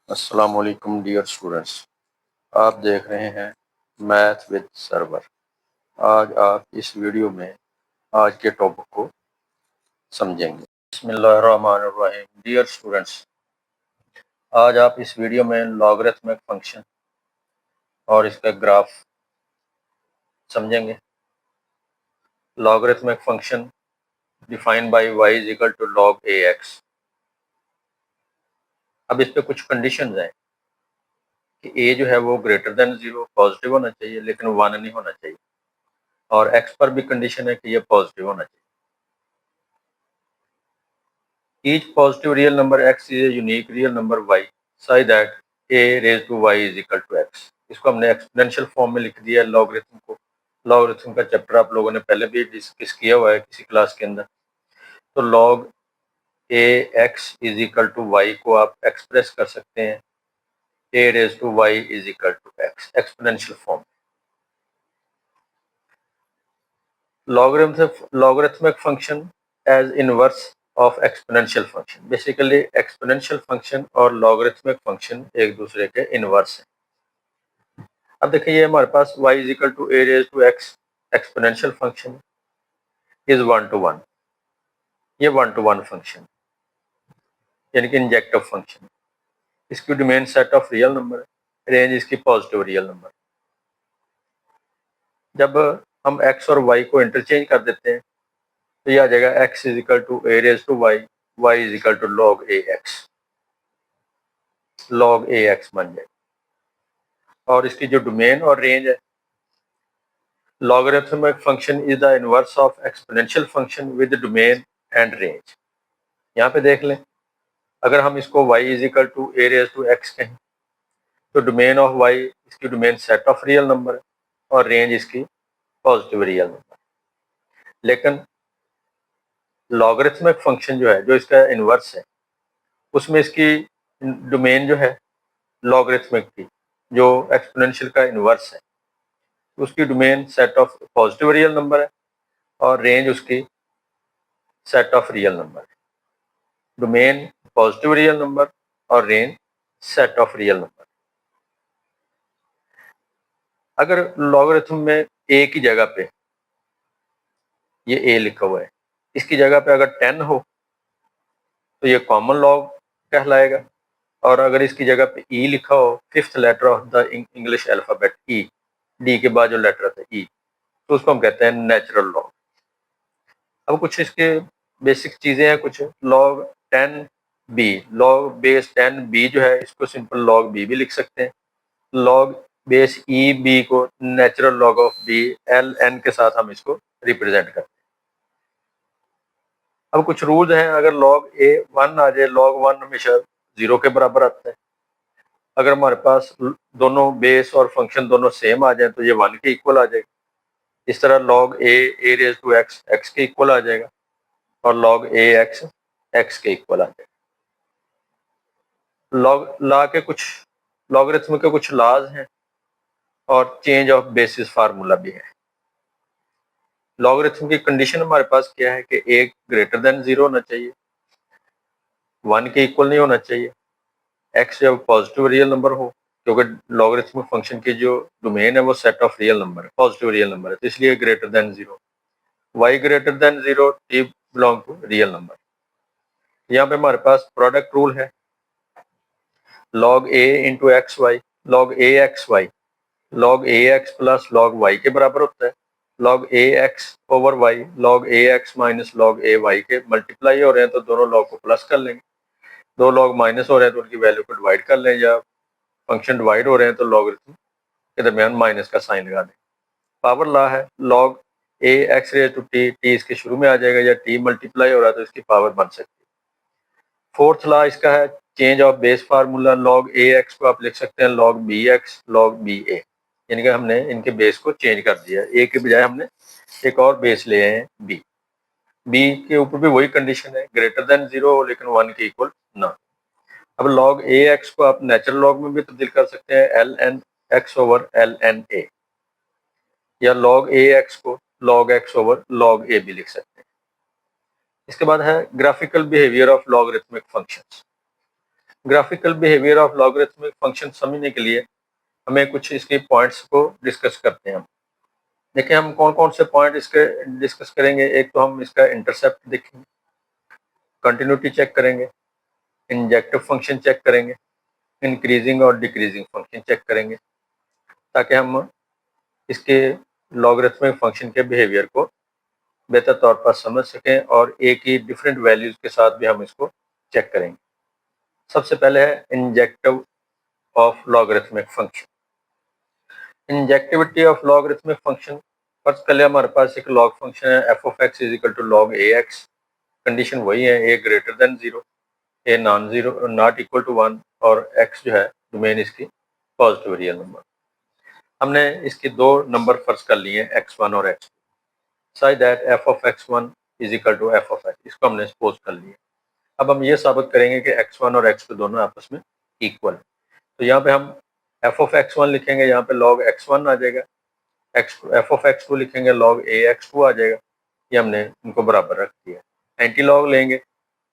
अस्सलाम वालेकुम dear students. आप देख रहे हैं मैथ विद सर्वर। आज आप इस वीडियो में आज के टॉपिक को समझेंगे। बिस्मिल्लाहिर्रहमानिर्रहीम। डियर स्टूडेंट्स, आज आप इस वीडियो में लॉगरिथमिक फंक्शन और इसका ग्राफ समझेंगे। Logarithmic function defined by y is equal to log ax। अब इस पे कुछ कंडीशंस हैं कि a जो है वो ग्रेटर देन 0 पॉजिटिव होना चाहिए, लेकिन 1 नहीं होना चाहिए, और x पर भी कंडीशन है कि ये पॉजिटिव होना चाहिए। Each positive real number x is a unique real number y such that a raised to y is equal to x। इसको हमने एक्सपोनेंशियल फॉर्म में लिख दिया है लॉगरिथम को। लॉगरिथम का चैप्टर आप लोगों ने पहले भी डिस्कस किया हुआ है किसी क्लास के अंदर। तो log a x is equal to y को आप एक्सप्रेस कर सकते हैं a raised to y is equal to x, exponential form. Logarithmic function as inverse of exponential function. Basically exponential function और लॉगरिथमिक फंक्शन एक दूसरे के इनवर्स हैं। अब देखिए ये हमारे पास y is equal to a raise to x exponential function is 1 to 1। ये 1 to 1 फंक्शन यानी कि इंजेक्टिव फंक्शन। इसकी domain set of real number है, रेंज इसकी पॉजिटिव रियल नंबर। जब हम x और y को इंटरचेंज कर देते हैं तो ये आ जाएगा x is equal to a raise to y, y is equal to log ax। log ax बन जाए। और इसकी जो डोमेन और रेंज है, logarithmic function is the inverse of exponential function with domain and range. यहाँ पे देख लें, अगर हम इसको y is equal to a raise to x कहें तो डोमेन ऑफ y इसकी domain set of real number है और रेंज इसकी पॉजिटिव रियल नंबर। लेकिन लॉगरिथमिक फंक्शन जो है, जो इसका इनवर्स है, उसमें इसकी डोमेन जो है लॉगरिथमिक की, जो एक्सपोनेंशियल का इनवर्स है, उसकी domain set of positive real number है और रेंज उसकी सेट ऑफ रियल नंबर है। डोमेन पॉजिटिव रियल नंबर और range set of real number. अगर लॉगरिथम में a की जगह पे ये a लिखा हुआ है, इसकी जगह पे अगर 10 हो तो ये कॉमन लॉग कहलाएगा, और अगर इसकी जगह पे e लिखा हो, fifth letter of the English alphabet e, d के बाद जो लेटर आता है e, तो उसको हम कहते हैं नेचुरल लॉग। अब कुछ इसके बेसिक चीजें हैं, कुछ log 10b, log base 10b जो है इसको सिंपल log b भी लिख सकते हैं। log बेस e b को natural log of b ln के साथ हम इसको रिप्रेजेंट करते हैं। अब कुछ रूल्स हैं, अगर log a 1 आ जाए, log 1 हमेशा 0 के बराबर आता है। अगर हमारे पास दोनों बेस और फंक्शन दोनों सेम आ जाए तो ये 1 के इक्वल आ जाएगा। इस तरह log a raise to x x के इक्वल आ जाएगा और log ax x के इक्वल आ जाएगा। लॉगरिथम के कुछ लॉज हैं और चेंज ऑफ बेसिस फार्मूला भी है। लॉगरिथम की कंडीशन हमारे पास क्या है कि a ग्रेटर देन 0 होना चाहिए, 1 के इक्वल नहीं होना चाहिए, x जब पॉजिटिव रियल नंबर हो, क्योंकि लॉगरिथमिक फंक्शन की जो डोमेन है वो सेट ऑफ रियल नंबर है, पॉजिटिव रियल नंबर है, तो इसलिए greater than 0, y greater than 0, t belong to real number. यहाँ पे हमारे पास प्रोडक्ट रूल है, log a into x y, log a x y, log a x plus log y के बराबर होता है। log a x over y, log a x minus log a y के मल्टीप्लाई हो रहे हैं तो दोनों log को प्लस कर लेंगे, दो log माइनस हो रहे हैं तो उनकी वैल्यू को डिवाइड कर लें, या फंक्शन डिवाइड हो रहे हैं तो लॉगरिथम के दरमियान माइनस का साइन लगा दें। पावर लॉ है, log a x raise to t, t इसके शुरू में आ जाएगा, या t मल्टीप्लाई हो रहा है तो इसकी पावर बन सकती है। फोर्थ लॉ इसका है change of base formula, log a x को आप लिख सकते हैं log b x log b a, यानी कि हमने इनके बेस को चेंज कर दिया, a के बजाय हमने एक और बेस ले आए हैं b। b के ऊपर भी वही कंडीशन है, ग्रेटर देन 0 लेकिन 1 के इक्वल ना। अब log a x को आप नेचुरल लॉग में भी तब्दील कर सकते हैं, ln x over ln a, या log a x को log x over log a भी लिख सकते हैं। इसके बाद है graphical behaviour of logarithmic functions. Graphical behaviour of logarithmic function समझने के लिए हमें कुछ इसके पॉइंट्स को डिस्कस करते हैं। देखिए हम कौन कौन से पॉइंट इसके डिस्कस करेंगे। एक तो हम इसका इंटरसेप्ट देखेंगे, कंटिन्यूटी चेक करेंगे, इंजेक्टिव फंक्शन चेक करेंगे, इंक्रीजिंग और डिक्रीजिंग फंक्शन चेक करेंगे, ताकि हम इसके लॉगरिथमिक फंक्शन के बिहेवियर को बेहतर तौर पर समझ सकें और एक ही डिफरेंट वैल्यूज के साथ भी हम इसको चेक करेंगे। सबसे पहले है injective of logarithmic function. Injectivity of logarithmic function, first कर लिया हमारे पास एक लॉग फंक्शन है f of x is equal to log a x. Condition वही है, a greater than zero, a non zero not equal to one और x जो है डोमेन इसकी पॉजिटिव रियल नंबर। हमने इसके दो नंबर फर्स्ट कर लिए एक्स वन और x two, side that f of x one is equal to f of x, इसको हमने सपोज कर लिया। अब हम ये साबित करेंगे कि एक्स वन और एक्स टू दोनों आपस में इक्वल। तो यहाँ पे हम एफ ऑफ एक्स वन लिखेंगे, यहाँ पे लॉग एक्स वन आ जाएगा, एफ ऑफ एक्स टू लिखेंगे लॉग ए एक्स टू आ जाएगा। ये हमने इनको बराबर रख दिया। एंटी लॉग लेंगे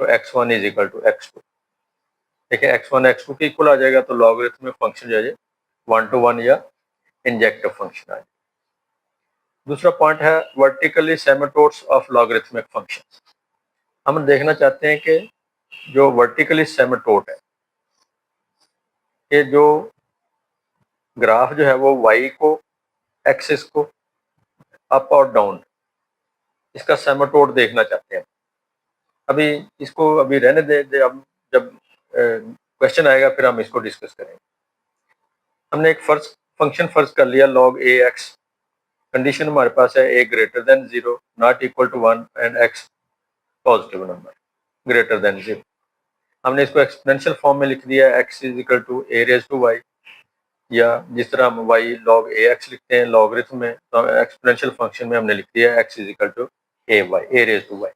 तो x one is equal to x two. देखिए एक्स वन एक्स टू के इक्वल आ जाएगा, तो लॉगरिथमिक फंक्शन जो है वन टू वन या इंजेक्टिव फंक्शन आ जाएगा। दूसरा पॉइंट है vertically asymptotes of logarithmic function. हम देखना चाहते हैं कि जो वर्टिकली सेमेटोड है, ये जो ग्राफ जो है वो वाई को एक्सिस को अप और डाउन इसका सेमेटोड देखना चाहते हैं। अभी इसको अभी रहने दे, अब जब क्वेश्चन आएगा फिर हम इसको डिस्कस करेंगे। हमने एक फंक्शन फर्स्ट कर लिया लॉग ए एक्स। कंडीशन हमारे पास है a greater than zero not equal to one and x positive number greater than zero. हमने इसको एक्सपोनेंशियल फॉर्म में लिख दिया, x is equal to a raise to y, या जिस तरह हम वाई लॉग ए एक्स लिखते हैं लॉगरिथम में, तो एक्सपोनेंशियल फंक्शन में हमने लिख दिया x is equal to a y, a raise to y.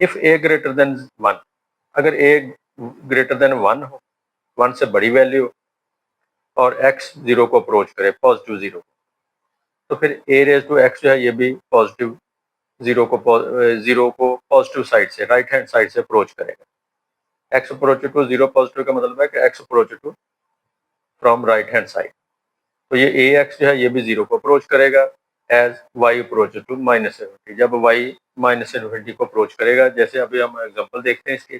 If a greater than one, अगर ए ग्रेटर देन वन हो, वन से बड़ी वैल्यू और एक्स जीरो को अप्रोच करे, पॉजिटिव जीरो, तो फिर ए रेज टू एक्स जो है ये भी पॉजिटिव जीरो को पॉजिटिव साइड से, राइट हैंड साइड से अप्रोच करेगा। X approach to zero positive का मतलब है कि x approach to from right hand side, तो ये ए एक्स जो है ये भी जीरो को अप्रोच करेगा as y approach to minus infinity. जब वाई माइनस इन्फिनिटी को अप्रोच करेगा, जैसे अभी हम एग्जांपल देखते हैं इसके,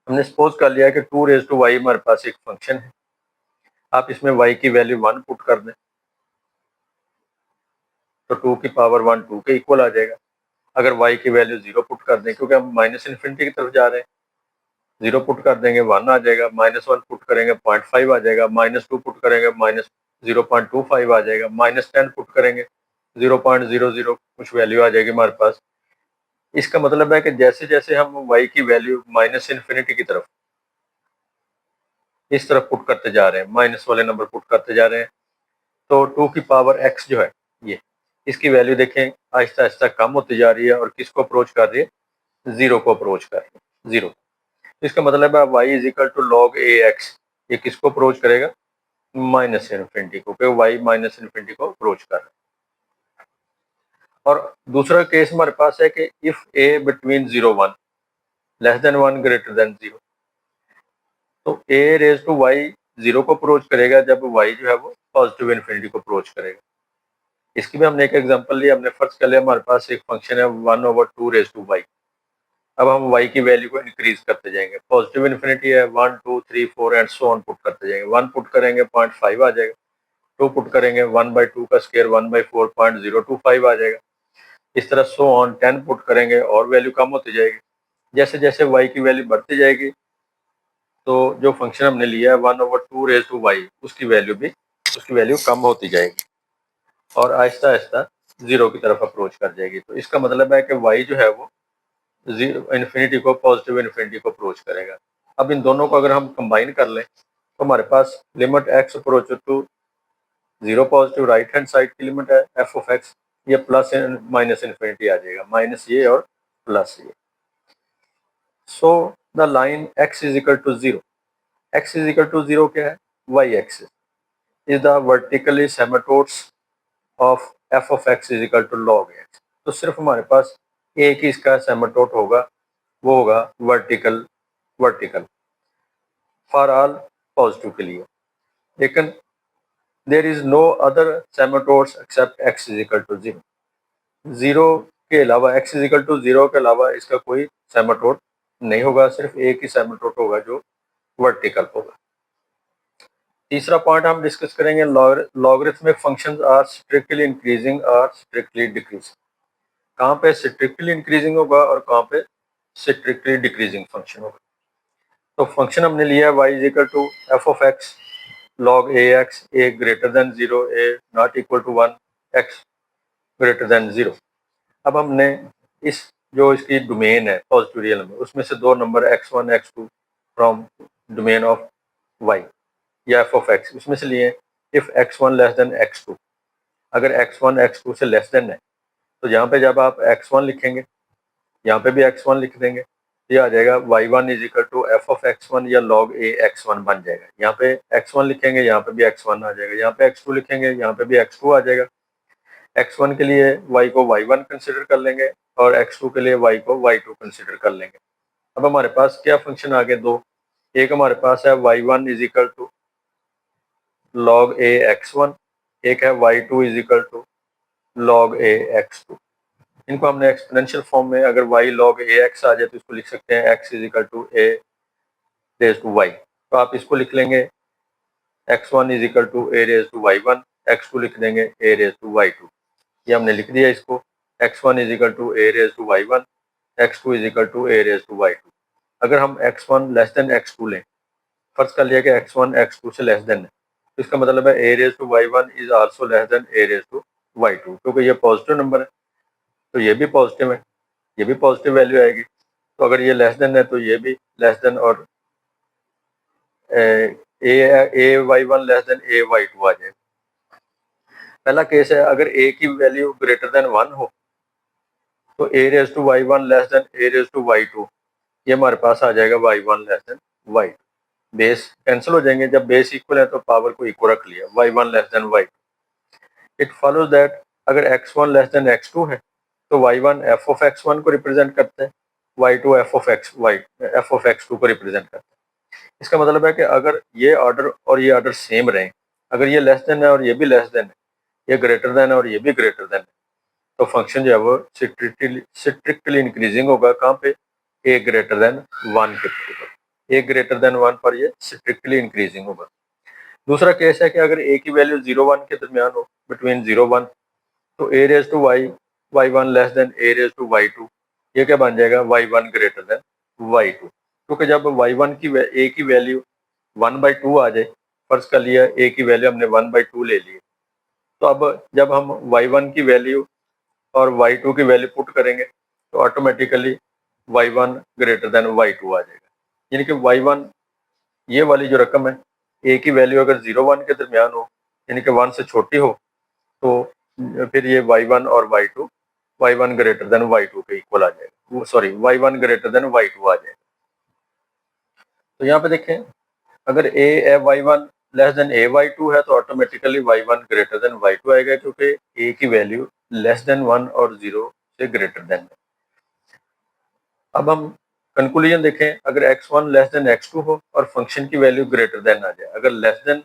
हमने सपोज कर लिया कि टू रेज टू वाई हमारे पास एक फंक्शन है। आप इसमें वाई की वैल्यू वन पुट कर दें तो टू की पावर वन टू के इक्वल आ जाएगा। अगर वाई की वैल्यू जीरो पुट कर दें, क्योंकि हम माइनस इन्फिनिटी की तरफ जा रहे हैं, जीरो पुट कर देंगे वन आ जाएगा, माइनस वन पुट करेंगे 0.5 आ जाएगा, माइनस टू पुट करेंगे माइनस 0.25 आ जाएगा, माइनस 10 पुट करेंगे 0.00 कुछ वैल्यू आ जाएगी हमारे पास। इसका मतलब है कि जैसे जैसे हम y की वैल्यू माइनस इन्फिनिटी की तरफ इस तरफ पुट करते जा रहे हैं, माइनस वाले नंबर पुट करते जा रहे हैं, तो टू की पावर x जो है ये, इसकी वैल्यू देखें आहिस्ता आहिस्ता कम होती जा रही है और किसको अप्रोच कर रही है, जीरो को अप्रोच कर रही है, जीरो। इसका मतलब है y is equal to log a x, ये किसको अप्रोच करेगा, माइनस इन्फिनिटी को, क्योंकि y माइनस इन्फिनिटी को अप्रोच कर रहा है। और दूसरा केस हमारे पास है कि if A between zero one less then one greater than zero, तो a raise to Y zero को अप्रोच करेगा जब वाई जो है वो पॉजिटिव इन्फिनिटी को अप्रोच करेगा। इसकी भी हमने एक एग्जांपल लिया, हमने फर्स्ट कर लिया हमारे पास एक फंक्शन है one over two raise to y. अब हम वाई की वैल्यू को इंक्रीज करते जाएंगे, पॉजिटिव इन्फिनिटी है, one two three four and so on put करते जाएंगे। वन पुट करेंगे 0.5 आ जाएगा, टू पुट करेंगे वन बाई टू का स्केयर 1/4 0.025 आ जाएगा। इस तरह सो ऑन 10 पुट करेंगे और वैल्यू कम होती जाएगी। जैसे जैसे वाई की वैल्यू बढ़ती जाएगी, तो जो फंक्शन हमने लिया है one over two raise to y, उसकी वैल्यू कम होती जाएगी और आहिस्ता आहिस्ता जीरो की तरफ अप्रोच कर जाएगी। तो इसका मतलब है कि वाई जो है वो जीरो इन्फिनिटी को, पॉजिटिव इन्फिनिटी को अप्रोच करेगा। अब इन दोनों को अगर हम कंबाइन कर लें तो हमारे पास limit x approach to zero positive right hand side की लिमिट है एफ ऑफ एक्स, ये प्लस माइनस इन्फिनिटी आ जाएगा, माइनस ये और प्लस ये। So the line x is equal to zero, x is equal to zero क्या है, y axis is the vertically asymptotes of f of x is equal to log x। तो सिर्फ हमारे पास एक ही इसका सेमेटोड होगा, वो होगा vertical vertical for all positive के लिए। लेकिन there is no other asymptotes except x is equal to 0। 0 के अलावा x इज इक्वल टू 0 के अलावा इसका कोई सेमेटोड नहीं होगा, सिर्फ एक ही सेमेटोड होगा जो वर्टिकल होगा। तीसरा पॉइंट हम डिस्कस करेंगे, logarithmic functions are strictly increasing और स्ट्रिक्टली डिक्रीजिंग। कहाँ पे स्ट्रिक्टली इंक्रीजिंग होगा और कहाँ पे स्ट्रिक्टली डिक्रीजिंग फंक्शन होगा। तो फंक्शन हमने लिया है y is equal to f of x log a x, a greater than 0, a not equal to 1, x greater than 0। अब हमने इस जो इसकी डोमेन है पॉजिटिव रियल नंबर, उसमें से दो number x1 x2 from domain of y या एफ ऑफ एक्स उसमें से लिए। If x1 less than x2, अगर x1 x2 से लेस देन है तो यहाँ पे जब आप x1 लिखेंगे यहाँ पे भी x1 लिख देंगे, ये आ जाएगा y1 is equal to f of x1 या log a x1 बन जाएगा। यहाँ पे x1 लिखेंगे यहाँ पे भी x1 आ जाएगा, यहाँ पे x2 लिखेंगे यहाँ पे भी x2 आ जाएगा। x1 के लिए y को y1 कंसिडर कर लेंगे और x2 के लिए y को y2 कंसिडर कर लेंगे। अब हमारे पास क्या फंक्शन आ गए दो, एक हमारे पास है y1 is equal to log a x1, एक है y2 is equal to log a x2। इनको हमने एक्सपोनेंशियल फॉर्म में, अगर y log ax आ जाए तो इसको लिख सकते हैं x is equal to a raise to y। तो आप इसको लिख लेंगे x1 is equal to a raise to y1, x2 लिख देंगे a रेज टू y2। ये हमने लिख दिया इसको, x1 is equal to a raise to y1, x2 is equal to a raise to y2। अगर हम x1 लेस देन x2 लें, फर्ज कर लिया कि x1 x2 से लेस देन है, तो इसका मतलब है a raise to y1 is also less than a raise to y2, क्योंकि ये पॉजिटिव नंबर है तो ये भी पॉजिटिव है, ये भी पॉजिटिव वैल्यू आएगी। तो अगर ये लेस देन है तो ये भी लेस देन, और a y one less than a y two आ जाएगा। पहला केस है, अगर ए की वैल्यू ग्रेटर देन 1 हो तो a raise to y one less than a raise to y two, ये हमारे पास आ जाएगा y one less than y two. Base cancel हो जाएंगे, जब बेस इक्वल है तो पावर को इक्वल रख लिया, y one less than y two. It follows that अगर x1 लेस देन x2 है तो y1 f ऑफ x1 को रिप्रेजेंट करता है, y2 f ऑफ x2 को रिप्रेजेंट करता है। इसका मतलब है कि अगर ये ऑर्डर और ये ऑर्डर सेम रहे, अगर ये लेस देन है और ये भी लेस देन है, ये ग्रेटर देन है और ये भी ग्रेटर देन है, तो फंक्शन जो है वो स्ट्रिक्टली इंक्रीजिंग होगा। कहाँ पे? ए ग्रेटर देन 1 के ऊपर, ए ग्रेटर देन 1 पर ये स्ट्रिक्टली इंक्रीजिंग होगा। दूसरा केस है कि अगर ए की वैल्यू 0-1 के दरमियान हो, बिटवीन 0-1, तो a raise to y one less than a raise to y two, ये क्या बन जाएगा? Y one greater than y two. क्योंकि जब वाई वन की ए की वैल्यू 1/2 आ जाए, फर्ज कर लिया ए की वैल्यू हमने 1/2 ले ली, तो अब जब हम वाई वन की वैल्यू और वाई टू की वैल्यू पुट करेंगे तो automatically y one greater than y two आ जाएगा। यानी कि वाई वन, ये वाली जो रकम है, ए की वैल्यू अगर 0-1 के दरमियान हो, यानी कि 1 से छोटी हो, तो फिर ये y1 और y2 y1 greater than y2 के इक्वल आ जाएगा, sorry y1 greater than y2 आ जाएगा। तो यहाँ पे देखें, अगर a y1 less than a y2 है तो automatically y1 greater than y2 आएगा, क्योंकि a की वैल्यू लेस देन 1 और 0 से ग्रेटर देन है। अब हम कंक्लूजन देखें, अगर x1 लेस देन x2 हो और फंक्शन की वैल्यू ग्रेटर देन आ जाए, अगर लेस देन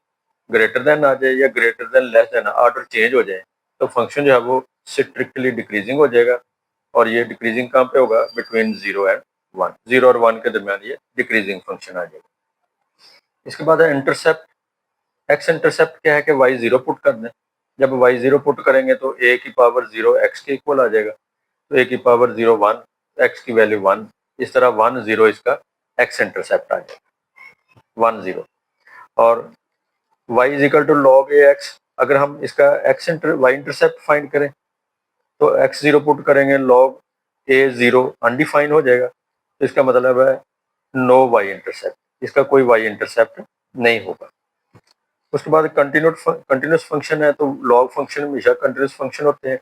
ग्रेटर देन आ जाए या greater than less than order change हो जाए, तो फंक्शन जो है वो स्ट्रिक्टली डिक्रीजिंग हो जाएगा। और ये डिक्रीजिंग कहाँ पे होगा? बिटवीन 0 एंड 1, 0 और 1 के दरमियान ये डिक्रीजिंग फंक्शन आ जाएगा। इसके बाद है इंटरसेप्ट। एक्स इंटरसेप्ट क्या है कि y 0 पुट कर दें। जब y 0 पुट करेंगे तो a की पावर 0 x के इक्वल आ जाएगा, तो a की पावर 0 1, x की वैल्यू 1, इस तरह 1 0 इसका x इंटरसेप्ट आ जाएगा, 1 0। और y is equal to log a x, अगर हम इसका y इंटरसेप्ट फाइंड करें तो x 0 पुट करेंगे, लॉग ए 0 अनडिफाइन हो जाएगा, तो इसका मतलब है नो y इंटरसेप्ट, इसका कोई y इंटरसेप्ट नहीं होगा। उसके बाद कंटिन्यूस फंक्शन है, तो लॉग फंक्शन हमेशा कंटिन्यूस फंक्शन होते हैं।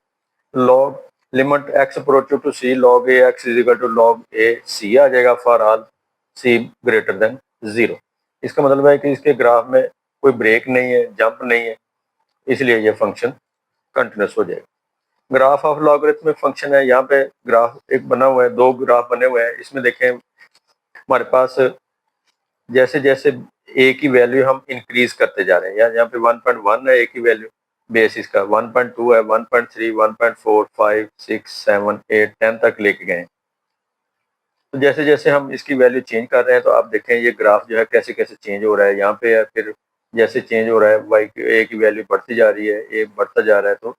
Log limit x approach to c log a x is equal to log a c आ जाएगा for all c greater than 0। इसका मतलब है कि इसके ग्राफ में कोई ब्रेक नहीं है, जंप नहीं है, इसलिए ये फंक्शन कंटिन्यूस हो जाएगा। ग्राफ ऑफ लॉगरिथमिक फंक्शन है, यहाँ पे ग्राफ एक बना हुआ है, दो ग्राफ बने हुए हैं। इसमें देखें हमारे पास जैसे जैसे ए की वैल्यू हम इंक्रीज करते जा रहे हैं, यहाँ पे 1.1 है ए की वैल्यू, बेस इसका 1.2 है, 1.3, 1.4, 5, 6, 7, 8, 10 तक लेके गए। तो जैसे जैसे हम इसकी वैल्यू चेंज कर रहे हैं तो आप देखें ये ग्राफ जो है कैसे कैसे चेंज हो रहा है, यहाँ पे है, फिर जैसे चेंज हो रहा है वाई ए की वैल्यू बढ़ती जा रही है, ए बढ़ता जा रहा है, तो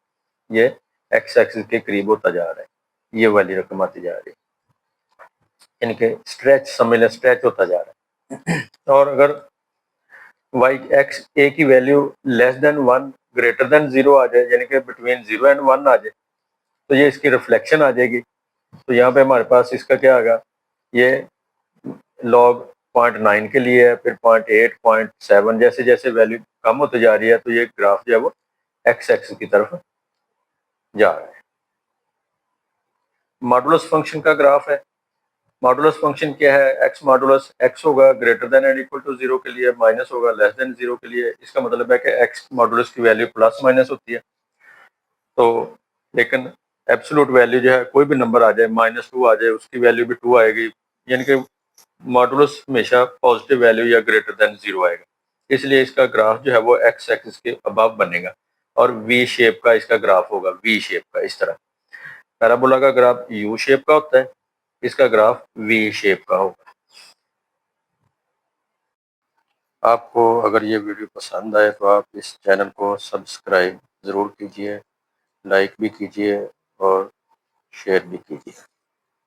ये एक्स एक्सिस के करीब होता जा रहा है, ये वाली रकम आती जा रही है, इनके स्ट्रेच समझ लें, स्ट्रेच होता जा रहा है। और अगर वाई एक्स ए की value less than 1 greater than 0 आ जाए, यानी कि बिटवीन 0 एंड 1 आ जाए, तो ये इसकी रिफ्लेक्शन आ जाएगी। तो यहाँ पे हमारे पास इसका क्या आएगा, ये लॉग 0.9 के लिए है, फिर 0.8, 0.7, जैसे जैसे वैल्यू कम होती जा रही है तो ये ग्राफ जो है वो एक्स एक्सिस की तरफ जा रहा है। मॉडुलस फंक्शन का ग्राफ है। मॉडुलस फंक्शन क्या है, एक्स मॉडुलस एक्स होगा greater than and equal to 0 के लिए, माइनस होगा लेस देन 0 के लिए। इसका मतलब है कि एक्स मॉडुलस की वैल्यू प्लस माइनस होती है। तो लेकिन एब्सोल्यूट वैल्यू जो है कोई भी नंबर आ जाए, -2 आ जाए, उसकी वैल्यू भी 2 आएगी, यानी कि मॉडुलस हमेशा पॉजिटिव वैल्यू या ग्रेटर देन 0 आएगा। इसलिए इसका ग्राफ जो है वो एक्स एक्सिस के अबव बनेगा और वी शेप का इसका ग्राफ होगा, वी शेप का इस तरह। पैराबोला का ग्राफ यू शेप का होता है, इसका ग्राफ वी शेप का होगा। आपको अगर ये वीडियो पसंद आए तो आप इस चैनल को सब्सक्राइब ज़रूर कीजिए, लाइक भी कीजिए और शेयर भी कीजिए।